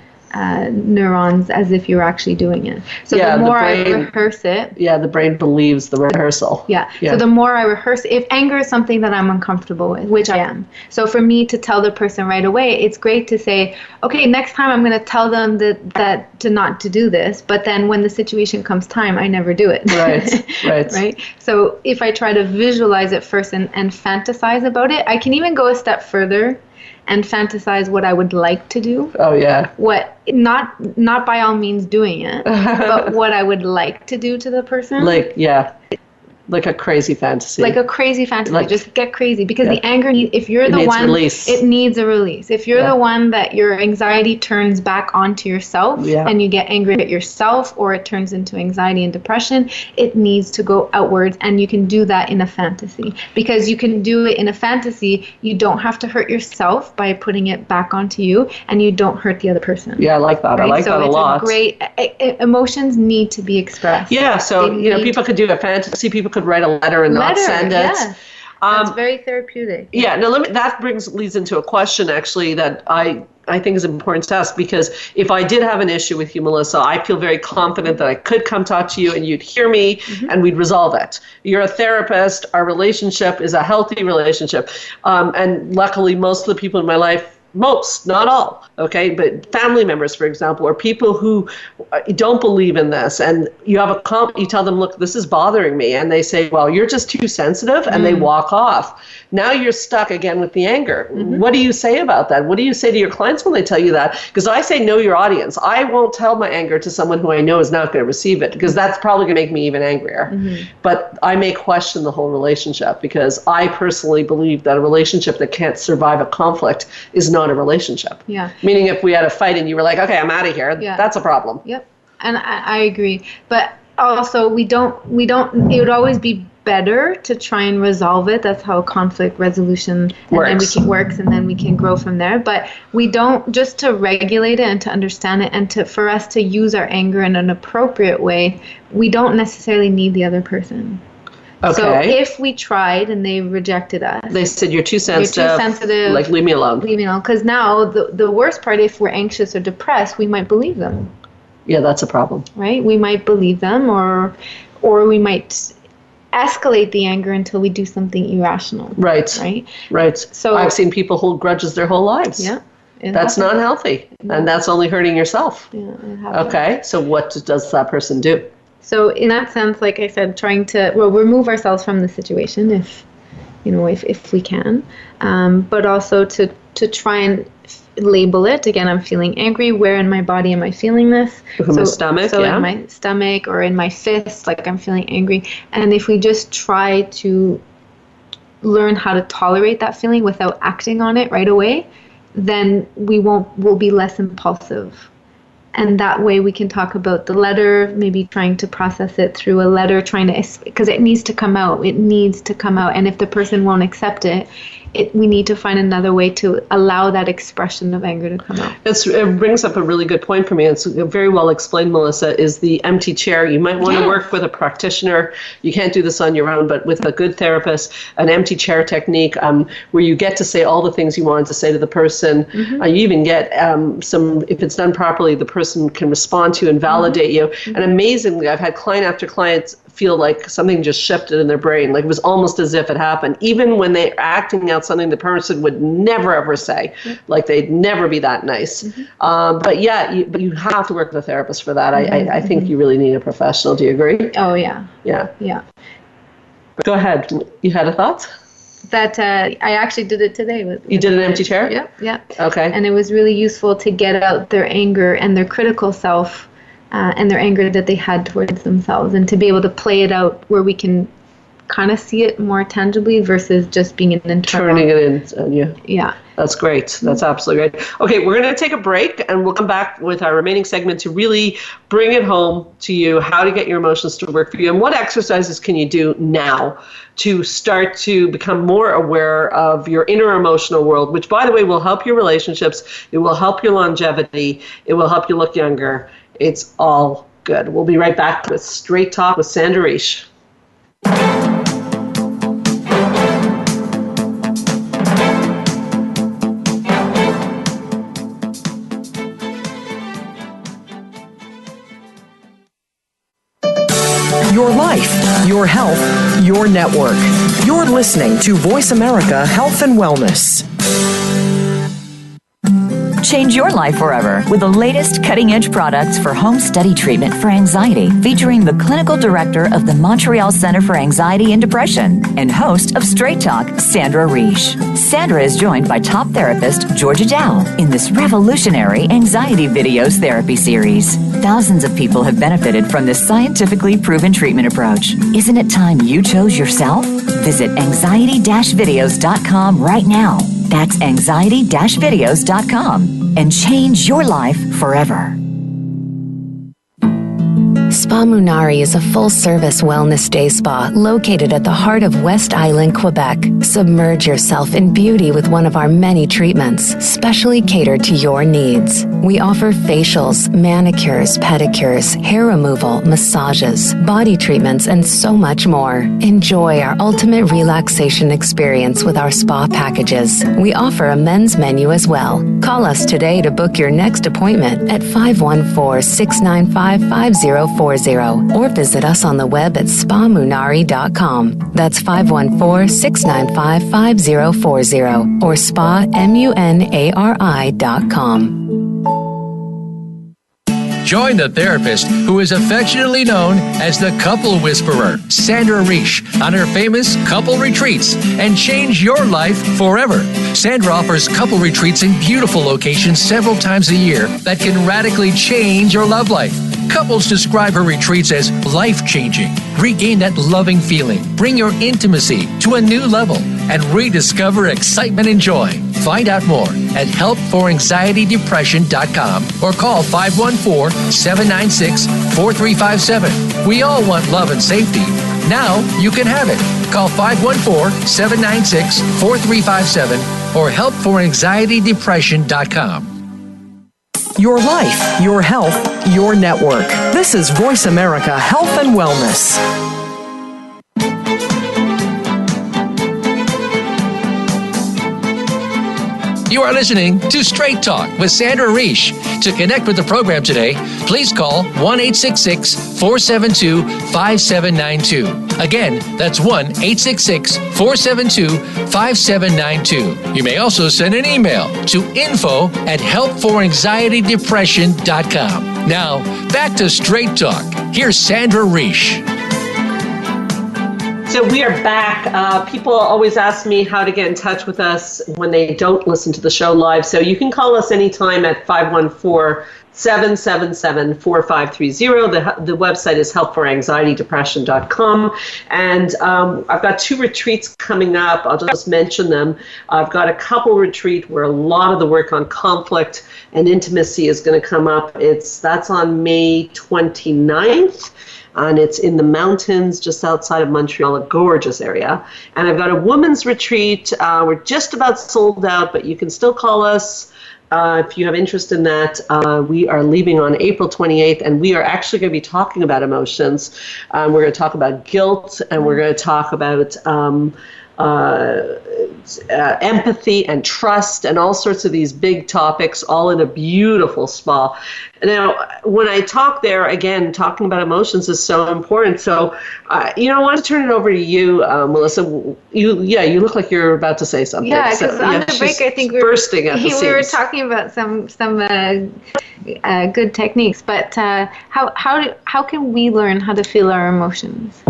neurons as if you're actually doing it. So the more I rehearse it. Yeah, the brain believes the rehearsal. Yeah. So the more I rehearse, if anger is something that I'm uncomfortable with, which I am. So for me to tell the person right away, it's great to say, okay, next time I'm going to tell them that to not to do this. But then when the situation comes time, I never do it. Right. Right. So if I try to visualize it first and fantasize about it, I can even go a step further and fantasize what I would like to do. Oh, yeah. What, not by all means doing it, but what I would like to do to the person. Like a crazy fantasy. Like a crazy fantasy. Just get crazy. Because the anger, if you're the one, it needs a release. If you're the one that your anxiety turns back onto yourself, and you get angry at yourself, or it turns into anxiety and depression, it needs to go outwards. And you can do that in a fantasy. Because you can do it in a fantasy, you don't have to hurt yourself by putting it back onto you, and you don't hurt the other person. Yeah, I like that. Right? I like that a lot. So it's a great, emotions need to be expressed. Yeah, so, people could do a fantasy, people could write a letter and not send it. Yeah. That's very therapeutic. Yeah, now that leads into a question actually that I think is important to ask, because if I did have an issue with you, Melissa, I feel very confident that I could come talk to you and you'd hear me and we'd resolve it. You're a therapist. Our relationship is a healthy relationship. And luckily, most of the people in my life, not all, okay, but family members, for example, or people who don't believe in this, and you tell them, look, this is bothering me, and they say, well, you're just too sensitive, and they walk off. Now you're stuck again with the anger. What do you say about that? What do you say to your clients when they tell you that? Because I say, know your audience. I won't tell my anger to someone who I know is not going to receive it, because that's probably going to make me even angrier. But I may question the whole relationship, because I personally believe that a relationship that can't survive a conflict is not a relationship. Yeah. Meaning if we had a fight and you were like, okay, I'm out of here, that's a problem. Yep. And I agree. But also we don't, it would always be better to try and resolve it. That's how conflict resolution works, and then we can grow from there. But we don't, just to regulate it and to understand it, and for us to use our anger in an appropriate way, we don't necessarily need the other person. Okay. So if we tried and they rejected us, they said, you're too sensitive, like, leave me alone. Leave me alone. Because now the worst part, if we're anxious or depressed, we might believe them. Yeah, that's a problem. Right? We might believe them, or we might escalate the anger until we do something irrational. Right. Right. So I've seen people hold grudges their whole lives. Yeah. That's not healthy, and that's only hurting yourself. Yeah, okay, so what does that person do? So in that sense, like I said, trying to remove ourselves from the situation if we can, but also to try and label it. Again, I'm feeling angry. Where in my body am I feeling this? In my stomach, in my stomach or in my fist, like I'm feeling angry. And if we just try to learn how to tolerate that feeling without acting on it right away, then we'll be less impulsive. And that way we can talk about the letter, maybe trying to process it through a letter, because it needs to come out. It needs to come out. And if the person won't accept it, we need to find another way to allow that expression of anger to come out. It brings up a really good point for me. It's very well explained, Melissa, is the empty chair. You might want to work with a practitioner. You can't do this on your own, but with a good therapist, an empty chair technique where you get to say all the things you wanted to say to the person. You even get if it's done properly, the person can respond to and validate you. And amazingly, I've had client after client feel like something just shifted in their brain, like it was almost as if it happened, even when they're acting out something the person would never ever say, like they'd never be that nice. But you have to work with a therapist for that. I think you really need a professional. Do you agree? Oh yeah. Yeah. Go ahead. You had a thought? That I actually did it today. You did an empty chair? Yeah. Okay. And it was really useful to get out their anger and their critical self and their anger that they had towards themselves, and to be able to play it out where we can kind of see it more tangibly versus just being an internal. Turning it in on you. Yeah. That's great. That's absolutely great. Okay, we're going to take a break, and we'll come back with our remaining segment to really bring it home to you, how to get your emotions to work for you, and what exercises can you do now to start to become more aware of your inner emotional world, which, by the way, will help your relationships. It will help your longevity. It will help you look younger. It's all good. We'll be right back with Straight Talk with Sandra Reish. Your life, your health, your network. You're listening to Voice America Health and Wellness. Change your life forever with the latest cutting-edge products for home study treatment for anxiety, featuring the clinical director of the Montreal Center for Anxiety and Depression and host of Straight Talk, Sandra Reish. Sandra is joined by top therapist Georgia Dow in this revolutionary anxiety videos therapy series. Thousands of people have benefited from this scientifically proven treatment approach. Isn't it time you chose yourself? Visit anxiety-videos.com right now. That's anxiety-videos.com and change your life forever. Spa Munari is a full-service wellness day spa located at the heart of West Island, Quebec. Submerge yourself in beauty with one of our many treatments, specially catered to your needs. We offer facials, manicures, pedicures, hair removal, massages, body treatments, and so much more. Enjoy our ultimate relaxation experience with our spa packages. We offer a men's menu as well. Call us today to book your next appointment at 514-695-5040 or visit us on the web at spamunari.com. That's 514-695-5040 or spamunari.com. Join the therapist who is affectionately known as the Couple Whisperer, Sandra Reish, on her famous couple retreats, and change your life forever. Sandra offers couple retreats in beautiful locations several times a year that can radically change your love life. Couples describe her retreats as life-changing. Regain that loving feeling, bring your intimacy to a new level, and rediscover excitement and joy. Find out more at helpforanxietydepression.com or call 514-796-4357. We all want love and safety. Now you can have it. Call 514-796-4357 or helpforanxietydepression.com. Your life, your health, your network. This is Voice America Health and Wellness. You are listening to Straight Talk with Sandra Reish. To connect with the program today, please call 1-866-472-5792. Again, that's 1-866-472-5792. You may also send an email to info@helpforanxietydepression.com. Now, back to Straight Talk. Here's Sandra Reish. So we are back. People always ask me how to get in touch with us when they don't listen to the show live. So you can call us anytime at 514-777-4530. The website is helpforanxietydepression.com. And I've got 2 retreats coming up. I'll just mention them. I've got a couple retreat where a lot of the work on conflict and intimacy is going to come up. That's on May 29th. And it's in the mountains just outside of Montreal, a gorgeous area. And I've got a women's retreat. We're just about sold out, but you can still call us if you have interest in that. We are leaving on April 28th, and we are actually going to be talking about emotions. We're going to talk about guilt, and we're going to talk about empathy and trust and all sorts of these big topics, all in a beautiful spa. Now, when I talk there, again, talking about emotions is so important. So, I want to turn it over to you, Melissa. You look like you're about to say something. Yeah, because on the break, I think we were bursting at the seams. We were talking about some good techniques, but how can we learn how to feel our emotions?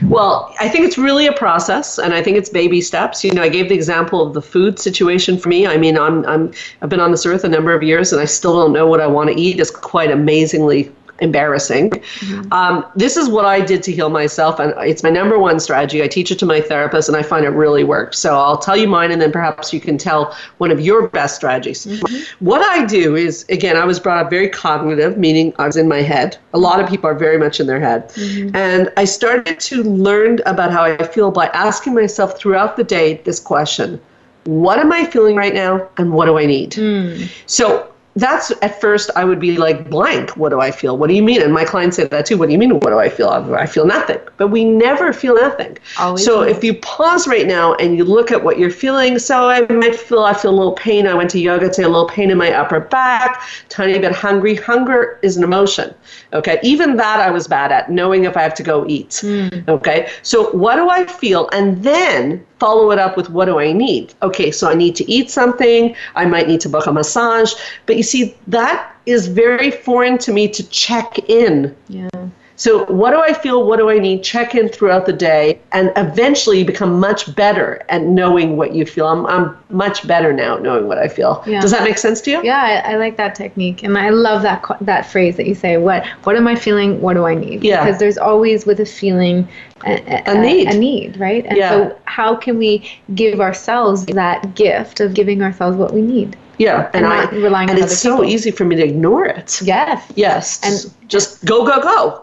Well, I think it's really a process, and I think it's baby steps. I gave the example of the food situation for me. I mean, I've been on this earth a number of years, and I still don't know what I want to eat. It's quite amazingly embarrassing. Mm-hmm. This is what I did to heal myself, and it's my number one strategy. I teach it to my therapist, and I find it really worked. So I'll tell you mine, and then perhaps you can tell one of your best strategies. Mm-hmm. What I do is, again, I was brought up very cognitive, meaning I was in my head. A lot of people are very much in their head. Mm-hmm. And I started to learn about how I feel by asking myself throughout the day this question: what am I feeling right now, and what do I need? Mm. So that's, at first, I would be like, blank, what do I feel? What do you mean? And my clients say that too. What do you mean, what do I feel? I feel nothing. But we never feel nothing. Always. So if you pause right now and you look at what you're feeling, so I feel a little pain. I went to yoga today, a little pain in my upper back, tiny bit hungry. Hunger is an emotion. Okay. Even that I was bad at, knowing if I have to go eat. Mm. Okay. So what do I feel? And then follow it up with, what do I need? Okay, so I need to eat something. I might need to book a massage. But you see, that is very foreign to me to check in. Yeah. So what do I feel? What do I need? Check in throughout the day, and eventually you become much better at knowing what you feel. I'm much better now at knowing what I feel. Yeah. Does that make sense to you? Yeah, I like that technique, and I love that phrase that you say. What am I feeling? What do I need? Yeah. Because there's always, with a feeling, a need, right? And so how can we give ourselves that gift of giving ourselves what we need? Yeah, and not relying on other people. And it's so easy for me to ignore it. Yes, and just go,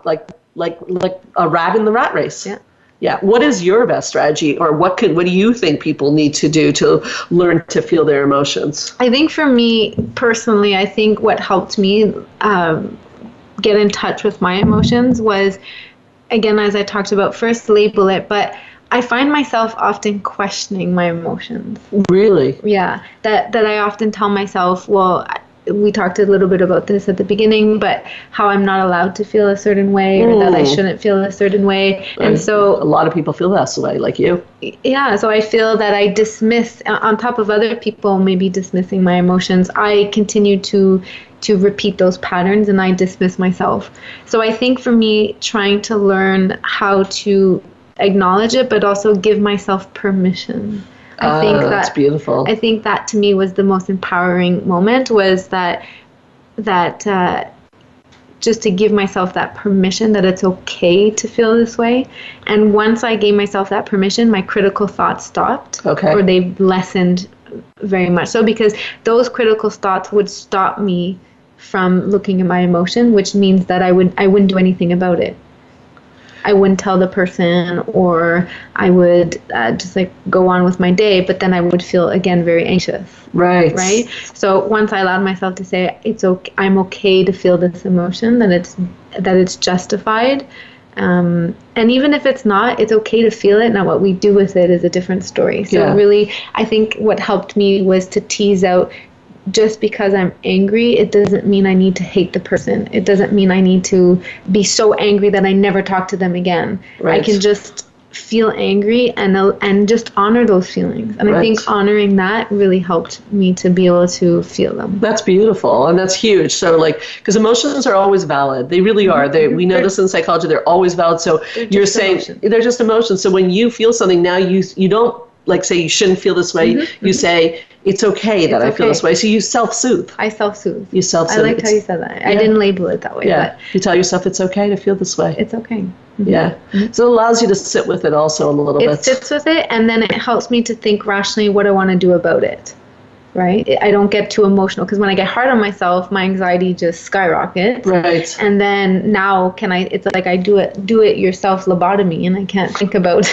like a rat in the rat race. Yeah. What is your best strategy, or what do you think people need to do to learn to feel their emotions? I think for me personally, I think what helped me get in touch with my emotions was, again, as I talked about, first label it, but I find myself often questioning my emotions. Really? Yeah. That I often tell myself, well, we talked a little bit about this at the beginning, but how I'm not allowed to feel a certain way, or that I shouldn't feel a certain way. And so a lot of people feel that way, like you. Yeah. So I feel that I dismiss, on top of other people maybe dismissing my emotions, I continue to repeat those patterns, and I dismiss myself. So I think for me, trying to learn how to acknowledge it, but also give myself permission. I think that's beautiful. I think that to me was the most empowering moment, was that just to give myself that permission that it's okay to feel this way. And once I gave myself that permission, my critical thoughts stopped, or they lessened very much so, because those critical thoughts would stop me from looking at my emotion, which means that I wouldn't do anything about it. I wouldn't tell the person, or I would just like go on with my day, but then I would feel again very anxious. Right. So once I allowed myself to say it's okay, I'm okay to feel this emotion, that it's justified, And even if it's not, it's okay to feel it. Now, what we do with it is a different story. So really, I think what helped me was to tease out, just because I'm angry, it doesn't mean I need to hate the person. It doesn't mean I need to be so angry that I never talk to them again. Right. I can just feel angry and just honor those feelings. And I think honoring that really helped me to be able to feel them. That's beautiful, and that's huge. So because emotions are always valid. They really are. We know this in psychology. They're always valid. So you're saying emotions. They're just emotions. So when you feel something now, you don't say you shouldn't feel this way. You say, it's okay that I feel this way. So you self-soothe. I self-soothe. You self-soothe. I liked how you said that. I didn't label it that way. Yeah. But you tell yourself it's okay to feel this way. It's okay. Yeah. So it allows you to sit with it also a little bit. It sits with it, and then it helps me to think rationally what I want to do about it. Right? I don't get too emotional, because when I get hard on myself, my anxiety just skyrockets. Right. And then now it's like I do it yourself lobotomy, and I can't think about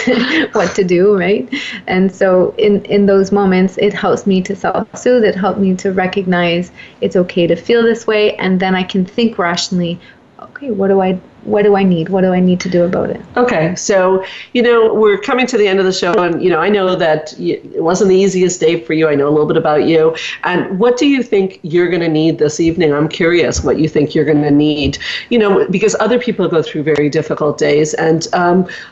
what to do, right? And so in those moments, it helps me to self-soothe. It helps me to recognize it's okay to feel this way, and then I can think rationally, okay, what do I need? What do I need to do about it? Okay, so, we're coming to the end of the show, and, I know that it wasn't the easiest day for you. I know a little bit about you. And what do you think you're going to need this evening? I'm curious what you think you're going to need, because other people go through very difficult days and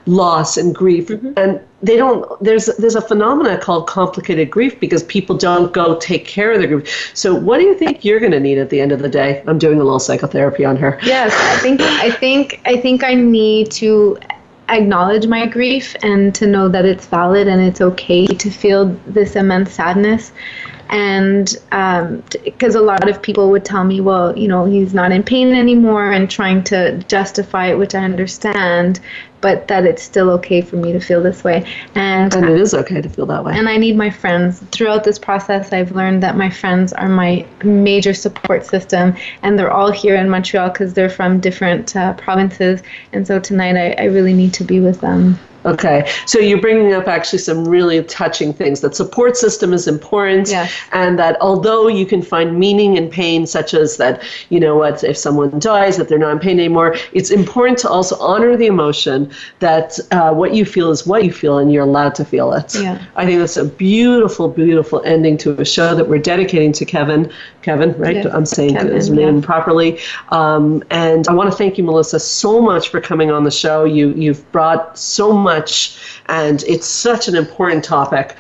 loss and grief. And there's a phenomena called complicated grief, because people don't go take care of their grief. So what do you think you're going to need at the end of the day? I'm doing a little psychotherapy on her. Yes, I think I need to acknowledge my grief and to know that it's valid and it's okay to feel this immense sadness. And because a lot of people would tell me, well, he's not in pain anymore, and trying to justify it, which I understand, but that it's still okay for me to feel this way. And it is okay to feel that way. And I need my friends. Throughout this process, I've learned that my friends are my major support system, and they're all here in Montreal because they're from different provinces. And so tonight I really need to be with them. Okay, so you're bringing up actually some really touching things. That support system is important, and that although you can find meaning in pain, such as that, if someone dies, that they're not in pain anymore, it's important to also honor the emotion that what you feel is what you feel, and you're allowed to feel it. Yeah. I think that's a beautiful, beautiful ending to a show that we're dedicating to Kevin, right? Yes, I'm saying his name properly. And I want to thank you, Melissa, so much for coming on the show. You've brought so much, and it's such an important topic.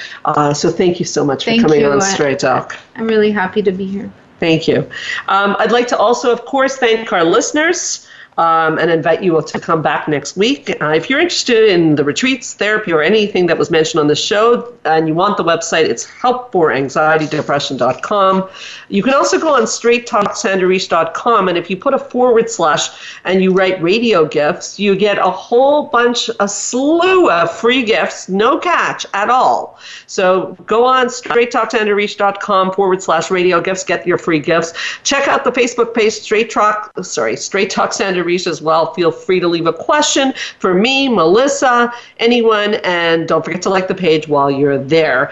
So thank you so much for coming on Straight Talk. I'm really happy to be here. Thank you. I'd like to also, of course, thank our listeners. And invite you to come back next week. If you're interested in the retreats, therapy, or anything that was mentioned on the show, and you want the website, it's helpforanxietydepression.com. You can also go on straighttalksandrareach.com, and if you put a / and you write radio gifts, you get a slew of free gifts, no catch at all. So go on straighttalksandrareach.com / radio gifts, get your free gifts. Check out the Facebook page, Straight Talk Sandra Reach as well. Feel free to leave a question for me, Melissa, anyone, and don't forget to like the page while you're there.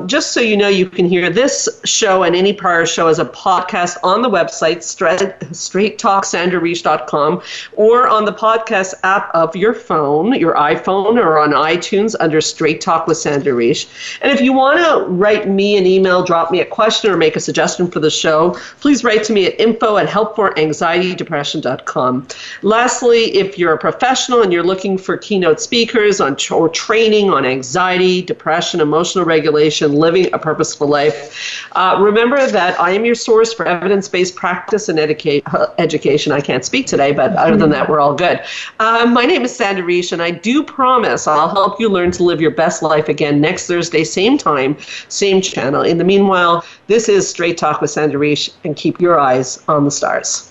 Just so you know, you can hear this show and any prior show as a podcast on the website, straighttalksandrareach.com, or on the podcast app of your phone, your iPhone, or on iTunes under Straight Talk with Sandra Reach. And if you want to write me an email, drop me a question, or make a suggestion for the show, please write to me at info@helpforanxietydepression.com. Lastly, if you're a professional and you're looking for keynote speakers or training on anxiety, depression, emotional regulation, living a purposeful life, remember that I am your source for evidence-based practice and education. I can't speak today, but other than that, we're all good. My name is Sandra Reach, and I do promise I'll help you learn to live your best life again next Thursday, same time, same channel. In the meanwhile, this is Straight Talk with Sandra Reach, and keep your eyes on the stars.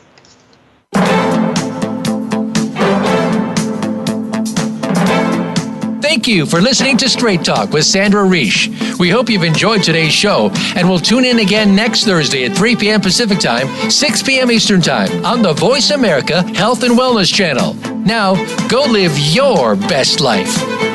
Thank you for listening to Straight Talk with Sandra Reach. We hope you've enjoyed today's show, and we'll tune in again next Thursday at 3 p.m. Pacific Time, 6 p.m. Eastern Time on the Voice America Health and Wellness Channel. Now, go live your best life.